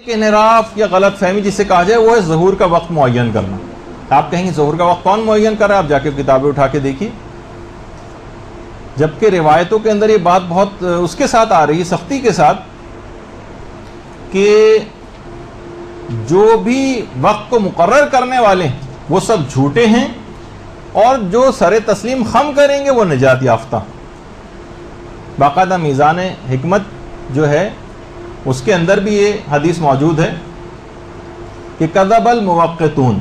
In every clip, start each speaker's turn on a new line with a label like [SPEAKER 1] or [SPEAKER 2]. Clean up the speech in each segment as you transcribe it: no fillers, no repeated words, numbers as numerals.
[SPEAKER 1] کہ انحراف یا غلط فہمی جسے کہا جائے وہ ہے ظہور کا وقت معین کرنا. آپ کہیں گے ظہور کا وقت کون معین کر رہا ہے؟ آپ جا کے کتابیں اٹھا کے دیکھیے. جبکہ روایتوں کے اندر یہ بات بہت اس کے ساتھ آ رہی ہے، سختی کے ساتھ، کہ جو بھی وقت کو مقرر کرنے والے ہیں وہ سب جھوٹے ہیں، اور جو سر تسلیم خم کریں گے وہ نجات یافتہ. باقاعدہ میزان حکمت جو ہے اس کے اندر بھی یہ حدیث موجود ہے کہ کذب الموقتون،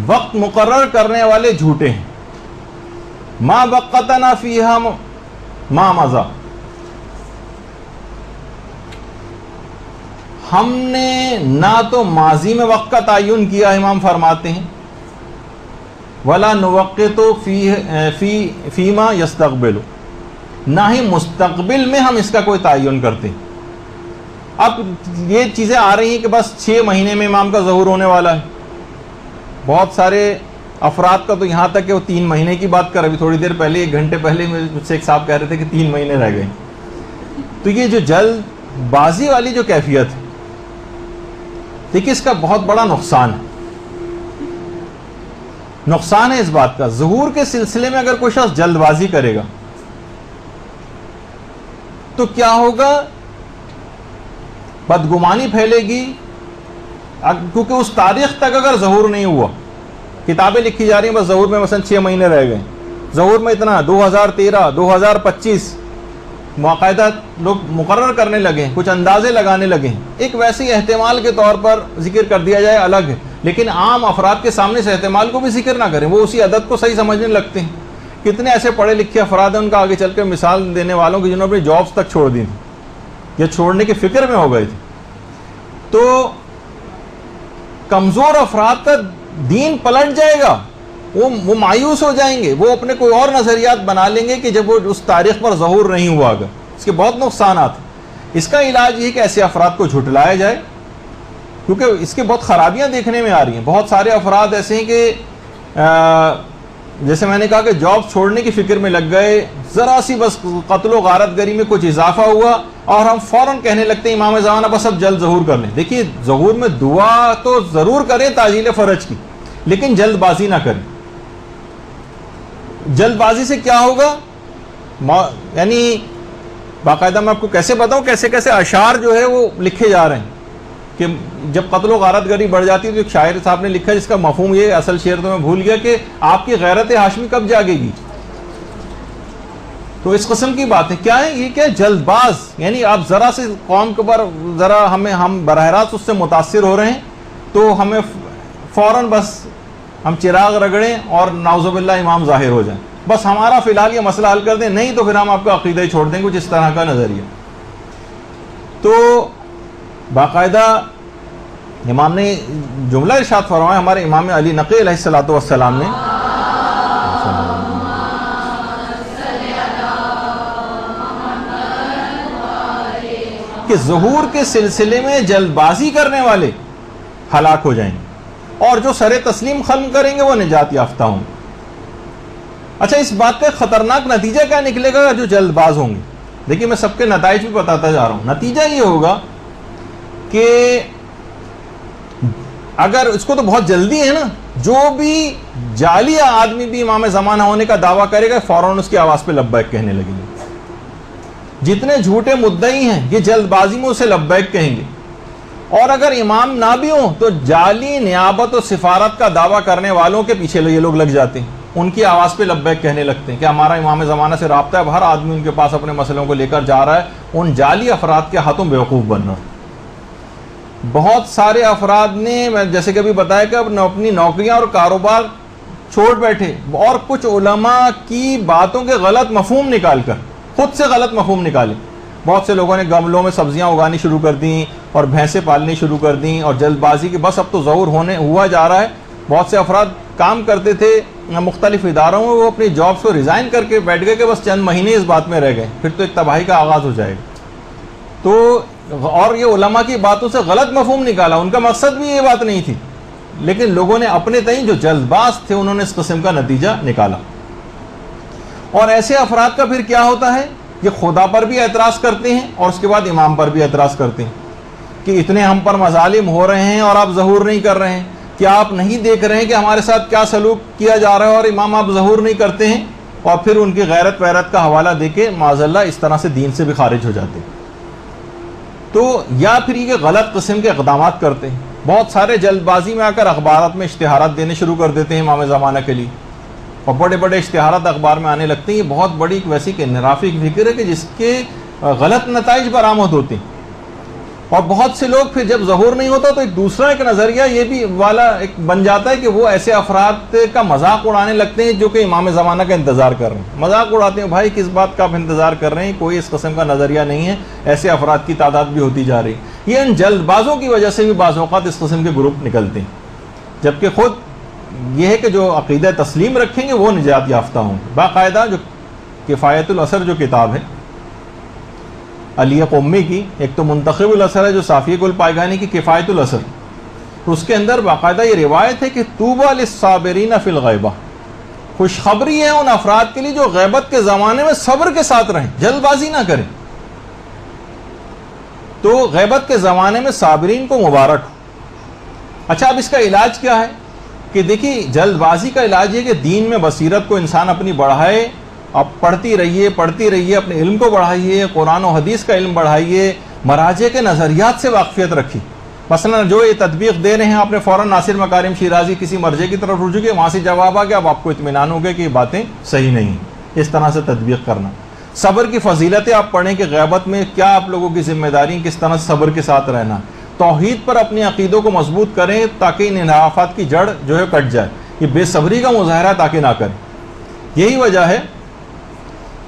[SPEAKER 1] وقت مقرر کرنے والے جھوٹے ہیں. ما وقتنا فیہا ما مضى، ہم نے نہ تو ماضی میں وقت کا تعین کیا، امام فرماتے ہیں، ولا نوقت فیما یستقبل، نہ ہی مستقبل میں ہم اس کا کوئی تعین کرتے ہیں. اب یہ چیزیں آ رہی ہیں کہ بس 6 مہینے میں امام کا ظہور ہونے والا ہے. بہت سارے افراد کا تو یہاں تک کہ وہ 3 مہینے کی بات کر، ابھی تھوڑی دیر پہلے 1 گھنٹے پہلے مجھ سے ایک صاحب کہہ رہے تھے کہ 3 مہینے رہ گئے. تو یہ جو جلد بازی والی جو کیفیت ہے، دیکھیے اس کا بہت بڑا نقصان ہے. نقصان ہے اس بات کا، ظہور کے سلسلے میں اگر کوئی شخص جلد بازی کرے گا تو کیا ہوگا؟ بدگمانی پھیلے گی، کیونکہ اس تاریخ تک اگر ظہور نہیں ہوا، کتابیں لکھی جا رہی ہیں بس ظہور میں مثلا 6 مہینے رہ گئے، ظہور میں اتنا 2013 2025 باقاعدہ لوگ مقرر کرنے لگے ہیں، کچھ اندازے لگانے لگے ہیں. ایک ویسے احتمال کے طور پر ذکر کر دیا جائے الگ ہے، لیکن عام افراد کے سامنے اس احتمال کو بھی ذکر نہ کریں، وہ اسی عدد کو صحیح سمجھنے لگتے ہیں. کتنے ایسے پڑھے لکھے افراد ہیں ان کا آگے چل کے مثال دینے والوں کی جنہوں نے اپنی جابس تک چھوڑ دی تھی یا چھوڑنے کی فکر میں ہو گئے تھے. تو کمزور افراد کا دین پلٹ جائے گا، وہ مایوس ہو جائیں گے، وہ اپنے کوئی اور نظریات بنا لیں گے کہ جب وہ اس تاریخ پر ظہور نہیں ہوا. اگر اس کے بہت نقصانات ہیں. اس کا علاج یہ کہ ایسے افراد کو جھٹلایا جائے، کیونکہ اس کے بہت خرابیاں دیکھنے میں آ رہی ہیں. بہت سارے افراد ایسے ہیں کہ جیسے میں نے کہا کہ جاب چھوڑنے کی فکر میں لگ گئے، ذرا سی بس قتل و غارت گری میں کچھ اضافہ ہوا اور ہم فوراً کہنے لگتے ہیں امام زمانہ بس اب جلد ظہور کر لیں. دیکھیے ظہور میں دعا تو ضرور کریں تعجیل فرج کی، لیکن جلد بازی نہ کریں. جلد بازی سے کیا ہوگا؟ یعنی باقاعدہ میں آپ کو کیسے بتاؤں کیسے کیسے اشعار جو ہے وہ لکھے جا رہے ہیں کہ جب قتل و غارت گری بڑھ جاتی ہے تو ایک شاعر صاحب نے لکھا جس کا مفہوم یہ اصل شعر تو میں بھول گیا کہ آپ کی غیرت ہاشمی کب جاگے گی. تو اس قسم کی بات ہے. کیا ہے یہ؟ کیا جلد باز، یعنی آپ ذرا سے قوم کے اوپر ذرا ہم براہ راست اس سے متاثر ہو رہے ہیں تو ہمیں فوراً بس ہم چراغ رگڑیں اور نعوذ باللہ امام ظاہر ہو جائیں، بس ہمارا فی الحال یہ مسئلہ حل کر دیں، نہیں تو پھر ہم آپ کا عقیدہ ہی چھوڑ دیں، کچھ اس طرح کا نظریہ. تو باقاعدہ امام نے جملہ ارشاد فرمایا، ہمارے امام علی نقی علیہ الصلوۃ والسلام نے، کہ ظہور کے سلسلے میں جلد بازی کرنے والے ہلاک ہو جائیں گے اور جو سر تسلیم خم کریں گے وہ نجات یافتہ ہوں گے. اچھا اس بات کا خطرناک نتیجہ کیا نکلے گا جو جلد باز ہوں گے؟ دیکھیے میں سب کے نتائج بھی بتاتا جا رہا ہوں. نتیجہ یہ ہوگا کہ اگر اس کو تو بہت جلدی ہے نا، جو بھی جعلی آدمی بھی امام زمانہ ہونے کا دعویٰ کرے گا فوراً اس کی آواز پہ لبیک کہنے لگیں گے. جتنے جھوٹے مدعی ہیں یہ جلد بازی میں اسے لبیک کہیں گے. اور اگر امام نہ بھی ہوں تو جعلی نیابت و سفارت کا دعویٰ کرنے والوں کے پیچھے یہ لوگ لگ جاتے ہیں، ان کی آواز پہ لبیک کہنے لگتے ہیں کہ ہمارا امام زمانہ سے رابطہ ہے، ہر آدمی ان کے پاس اپنے مسئلوں کو لے کر جا رہا ہے. ان جعلی افراد کے ہاتھوں بیوقوف بن رہا ہے. بہت سارے افراد نے جیسے کہ ابھی بتایا کہ اب اپنی نوکریاں اور کاروبار چھوڑ بیٹھے اور کچھ علماء کی باتوں کے غلط مفہوم نکال کر خود سے غلط مفہوم نکالے. بہت سے لوگوں نے گملوں میں سبزیاں اگانی شروع کر دیں اور بھینسیں پالنی شروع کر دیں اور جلد بازی کی بس اب تو ظہور ہوا جا رہا ہے. بہت سے افراد کام کرتے تھے مختلف اداروں میں، وہ اپنی جابس کو ریزائن کر کے بیٹھ گئے کہ بس چند مہینے اس بات میں رہ گئے، پھر تو ایک تباہی کا آغاز ہو جائے گا. تو اور یہ علماء کی باتوں سے غلط مفہوم نکالا، ان کا مقصد بھی یہ بات نہیں تھی، لیکن لوگوں نے اپنے تئیں جو جلد باز تھے انہوں نے اس قسم کا نتیجہ نکالا. اور ایسے افراد کا پھر کیا ہوتا ہے؟ یہ خدا پر بھی اعتراض کرتے ہیں اور اس کے بعد امام پر بھی اعتراض کرتے ہیں. کہ اتنے ہم پر مظالم ہو رہے ہیں اور آپ ظہور نہیں کر رہے ہیں؟ کیا آپ نہیں دیکھ رہے ہیں کہ ہمارے ساتھ کیا سلوک کیا جا رہا ہے اور امام آپ ظہور نہیں کرتے ہیں؟ اور پھر ان کی غیرت ویرت کا حوالہ دے کے معاذ اللہ اس طرح سے دین سے بھی خارج ہو جاتے ہیں. تو یا پھر یہ غلط قسم کے اقدامات کرتے ہیں. بہت سارے جلد بازی میں آ کر اخبارات میں اشتہارات دینے شروع کر دیتے ہیں امام زمانہ کے لیے، اور بڑے بڑے اشتہارات اخبار میں آنے لگتے ہیں. یہ بہت بڑی ویسی کہ انحرافی فکر ہے کہ جس کے غلط نتائج برآمد ہوتے ہیں. اور بہت سے لوگ پھر جب ظہور نہیں ہوتا تو ایک دوسرا ایک نظریہ یہ بھی والا ایک بن جاتا ہے کہ وہ ایسے افراد کا مذاق اڑانے لگتے ہیں جو کہ امام زمانہ کا انتظار کر رہے ہیں. مذاق اڑاتے ہیں، بھائی کس بات کا آپ انتظار کر رہے ہیں؟ کوئی اس قسم کا نظریہ نہیں ہے. ایسے افراد کی تعداد بھی ہوتی جا رہی. یہ ان جلد بازوں کی وجہ سے بھی بعض اوقات اس قسم کے گروپ نکلتے ہیں، جبکہ خود یہ ہے کہ جو عقیدہ تسلیم رکھیں گے وہ نجات یافتہ ہوں. باقاعدہ جو کفایت الاثر جو کتاب ہے علی قمی کی، ایک تو منتخب الاثر ہے جو صافی گل پائیگانی کی کفایت الاثر، اس کے اندر باقاعدہ یہ روایت ہے کہ طوبی للصابرین فی الغیبہ، خوشخبری ہے ان افراد کے لیے جو غیبت کے زمانے میں صبر کے ساتھ رہیں، جلد بازی نہ کریں. تو غیبت کے زمانے میں صابرین کو مبارک ہو. اچھا، اب اس کا علاج کیا ہے؟ کہ دیکھیے جلد بازی کا علاج یہ کہ دین میں بصیرت کو انسان اپنی بڑھائے. اب پڑھتی رہیے، اپنے علم کو بڑھائیے، قرآن و حدیث کا علم بڑھائیے، مراجع کے نظریات سے واقفیت رکھیے. مثلا جو یہ تطبیق دے رہے ہیں، آپ نے فوراً ناصر مکارم شیرازی کسی مرجع کی طرف رجوع کیے، وہاں سے جواب آ گیا، اب آپ کو اطمینان ہو گیا کہ یہ باتیں صحیح نہیں ہیں. اس طرح سے تطبیق کرنا. صبر کی فضیلتیں آپ پڑھیں کہ غیبت میں کیا آپ لوگوں کی ذمہ داری، کس طرح سے صبر کے ساتھ رہنا. توحید پر اپنے عقیدوں کو مضبوط کریں تاکہ ان انحرافات کی جڑ جو ہے کٹ جائے. یہ بے صبری کا مظاہرہ تاکہ نہ کریں. یہی وجہ ہے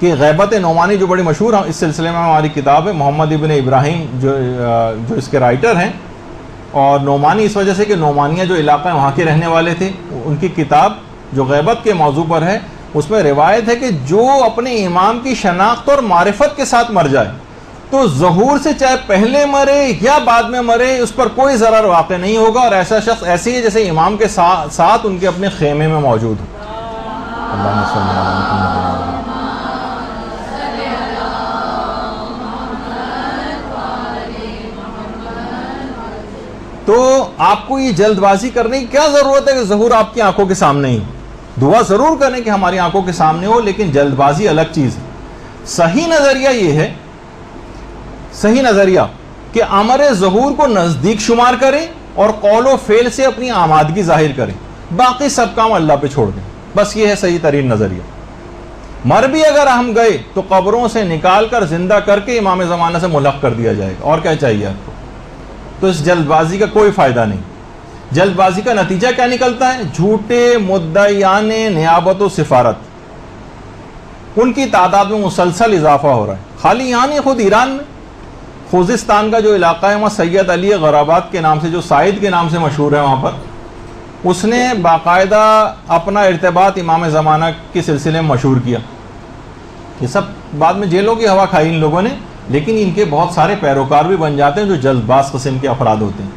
[SPEAKER 1] کہ غیبت نعمانی جو بڑی مشہور ہے، اس سلسلے میں ہماری کتاب ہے، محمد ابن ابراہیم جو اس کے رائٹر ہیں. اور نعمانی اس وجہ سے کہ نعمانیہ جو علاقہ ہے وہاں کے رہنے والے تھے، ان کی کتاب جو غیبت کے موضوع پر ہے اس میں روایت ہے کہ جو اپنے امام کی شناخت اور معرفت کے ساتھ مر جائے تو ظہور سے چاہے پہلے مرے یا بعد میں مرے اس پر کوئی ضرر واقع نہیں ہوگا، اور ایسا شخص ایسے ہی جیسے امام کے ساتھ ان کے اپنے خیمے میں موجود ہو. اللہم صلی اللہ علیہ وسلم. تو آپ کو یہ جلد بازی کرنے کی کیا ضرورت ہے کہ ظہور آپ کی آنکھوں کے سامنے ہی؟ دعا ضرور کریں کہ ہماری آنکھوں کے سامنے ہو، لیکن جلد بازی الگ چیز ہے. صحیح نظریہ یہ ہے، صحیح نظریہ کہ امر ظہور کو نزدیک شمار کریں اور قول و فعل سے اپنی آمادگی ظاہر کریں، باقی سب کام اللہ پہ چھوڑ دیں. بس یہ ہے صحیح ترین نظریہ. مر بھی اگر ہم گئے تو قبروں سے نکال کر زندہ کر کے امام زمانہ سے ملحق کر دیا جائے گا، اور کیا چاہیے آپ کو؟ تو اس جلد بازی کا کوئی فائدہ نہیں. جلد بازی کا نتیجہ کیا نکلتا ہے؟ جھوٹے مدعیان نیابت و سفارت، ان کی تعداد میں مسلسل اضافہ ہو رہا ہے. خالی یہاں نہیں، خود ایران میں خوزستان کا جو علاقہ ہے وہاں سید علی غرابات کے نام سے، جو سائد کے نام سے مشہور ہے، وہاں پر اس نے باقاعدہ اپنا ارتباط امام زمانہ کے سلسلے میں مشہور کیا. یہ سب بعد میں جیلوں کی ہوا کھائی ان لوگوں نے، لیکن ان کے بہت سارے پیروکار بھی بن جاتے ہیں جو جلد باز قسم کے افراد ہوتے ہیں.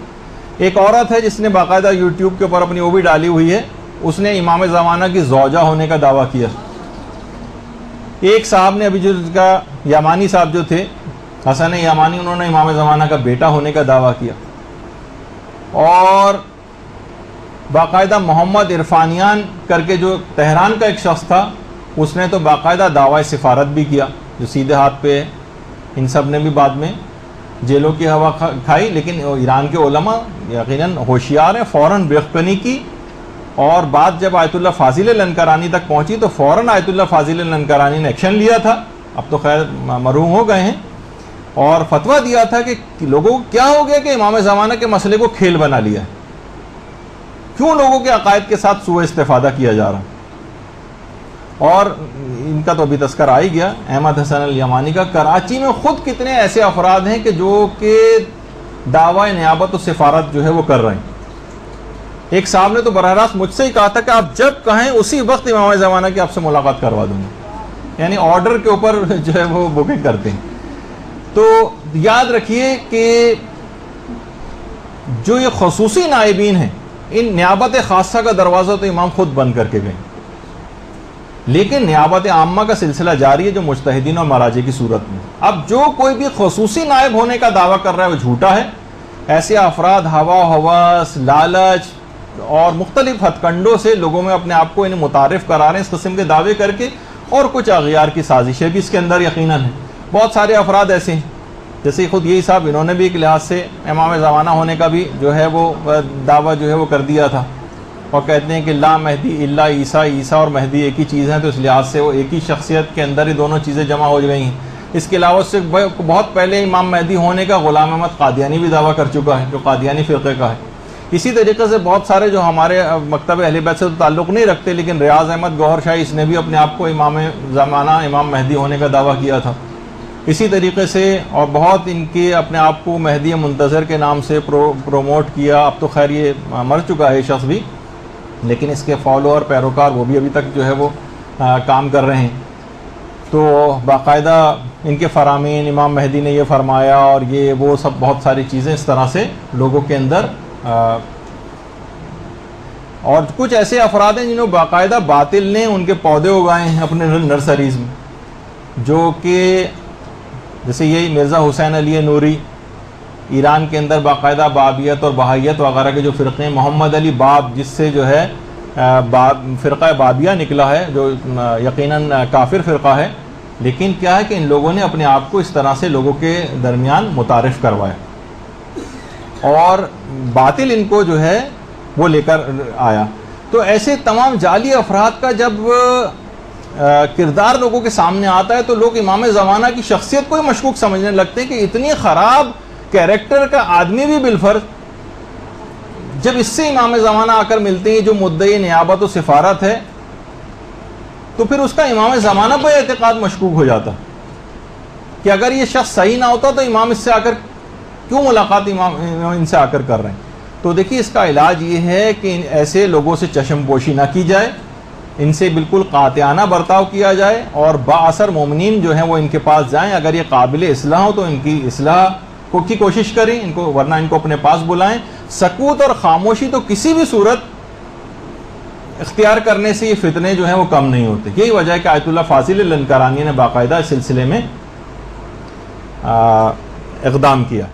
[SPEAKER 1] ایک عورت ہے جس نے باقاعدہ یوٹیوب کے اوپر اپنی وہ بھی ڈالی ہوئی ہے، اس نے امام زمانہ کی زوجہ ہونے کا دعویٰ کیا. ایک صاحب نے ابھی جو کا یمانی صاحب جو تھے حسن یمانی، انہوں نے امام زمانہ کا بیٹا ہونے کا دعویٰ کیا. اور باقاعدہ محمد عرفانیان کر کے جو تہران کا ایک شخص تھا، اس نے تو باقاعدہ دعویٰ سفارت بھی کیا جو سیدھے ہاتھ پہ ہے. ان سب نے بھی بعد میں جیلوں کی ہوا کھائی، لیکن ایران کے علماء یقیناً ہوشیار ہیں، فوراً بیخکنی کی. اور بات جب آیت اللہ فاضل لنکرانی تک پہنچی تو فوراً آیت اللہ فاضل لنکرانی نے ایکشن لیا تھا. اب تو خیر مرحوم ہو گئے ہیں، اور فتویٰ دیا تھا کہ لوگوں کو کیا ہو گیا کہ امام زمانہ کے مسئلے کو کھیل بنا لیا ہے، کیوں لوگوں کے عقائد کے ساتھ سوء استفادہ کیا جا رہا. اور ان کا تو ابھی تذکر آ ہی گیا احمد حسن الیمانی کا. کراچی میں خود کتنے ایسے افراد ہیں کہ جو کہ دعوی نیابت و سفارت جو ہے وہ کر رہے ہیں. ایک صاحب نے تو براہ راست مجھ سے ہی کہا تھا کہ آپ جب کہیں اسی وقت امام زمانہ کی آپ سے ملاقات کروا دوں گا، یعنی آرڈر کے اوپر جو ہے وہ بکنگ کرتے ہیں. تو یاد رکھیے کہ جو یہ خصوصی نائبین ہیں، ان نیابت خاصہ کا دروازہ تو امام خود بند کر کے گئے، لیکن نیابت عامہ کا سلسلہ جاری ہے جو مجتہدین اور مراجع کی صورت میں. اب جو کوئی بھی خصوصی نائب ہونے کا دعویٰ کر رہا ہے وہ جھوٹا ہے. ایسے افراد ہوا و ہوس، لالچ اور مختلف ہتھ کنڈوں سے لوگوں میں اپنے آپ کو انہیں متعارف کرا رہے ہیں اس قسم کے دعوے کر کے، اور کچھ اغیار کی سازشیں بھی اس کے اندر یقیناً ہیں۔ بہت سارے افراد ایسے ہیں، جیسے خود یہی صاحب، انہوں نے بھی ایک لحاظ سے امام زمانہ ہونے کا بھی جو ہے وہ دعویٰ جو ہے وہ کر دیا تھا، اور کہتے ہیں کہ لا مہدی الا عیسیٰ، عیسیٰ اور مہدی ایک ہی چیز ہیں، تو اس لحاظ سے وہ ایک ہی شخصیت کے اندر ہی دونوں چیزیں جمع ہو گئی ہیں۔ اس کے علاوہ سے بہت پہلے امام مہدی ہونے کا غلام احمد قادیانی بھی دعویٰ کر چکا ہے، جو قادیانی فرقے کا ہے۔ اسی طریقے سے بہت سارے جو ہمارے مکتب اہل بیت سے تو تعلق نہیں رکھتے، لیکن ریاض احمد گوہر شاہی، اس نے بھی اپنے آپ کو امام زمانہ، امام مہدی ہونے کا دعویٰ کیا تھا۔ اسی طریقے سے اور بہت ان کے اپنے آپ کو مہدی منتظر کے نام سے پروموٹ کیا۔ اب تو خیر یہ مر چکا ہے شخص بھی، لیکن اس کے فالوور، پیروکار وہ بھی ابھی تک جو ہے وہ کام کر رہے ہیں۔ تو باقاعدہ ان کے فرامین، امام مہدی نے یہ فرمایا اور یہ وہ سب بہت ساری چیزیں اس طرح سے لوگوں کے اندر، اور کچھ ایسے افراد ہیں جنہوں باقاعدہ باطل نے ان کے پودے اگائے ہیں اپنے نرسریز میں، جو کہ جیسے یہی مرزا حسین علی نوری، ایران کے اندر باقاعدہ بابیت اور بہائیت وغیرہ کے جو فرقے ہیں، محمد علی باب جس سے جو ہے فرقہ بابیہ نکلا ہے، جو یقیناً کافر فرقہ ہے، لیکن کیا ہے کہ ان لوگوں نے اپنے آپ کو اس طرح سے لوگوں کے درمیان متعارف کروایا اور باطل ان کو جو ہے وہ لے کر آیا۔ تو ایسے تمام جعلی افراد کا جب کردار لوگوں کے سامنے آتا ہے تو لوگ امام زمانہ کی شخصیت کو ہی مشکوک سمجھنے لگتے ہیں کہ اتنی خراب کیریکٹر کا آدمی بھی بالفرض جب اس سے امام زمانہ آ کر ملتے ہیں جو مدعی نیابت و سفارت ہے، تو پھر اس کا امام زمانہ پہ اعتقاد مشکوک ہو جاتا کہ اگر یہ شخص صحیح نہ ہوتا تو امام اس سے آ کر کیوں ملاقات امام ان سے آ کر کر رہے ہیں۔ تو دیکھیے اس کا علاج یہ ہے کہ ایسے لوگوں سے چشم پوشی نہ کی جائے، ان سے بالکل قاطعانہ برتاؤ کیا جائے، اور بااثر مومنین جو ہیں وہ ان کے پاس جائیں، اگر یہ قابل اصلاح ہو تو ان کی اصلاح کی کوشش کریں ان کو، ورنہ ان کو اپنے پاس بلائیں۔ سکوت اور خاموشی تو کسی بھی صورت اختیار کرنے سے یہ فتنے جو ہیں وہ کم نہیں ہوتے۔ یہی وجہ ہے کہ آیت اللہ فاضل لنکرانی نے باقاعدہ اس سلسلے میں اقدام کیا۔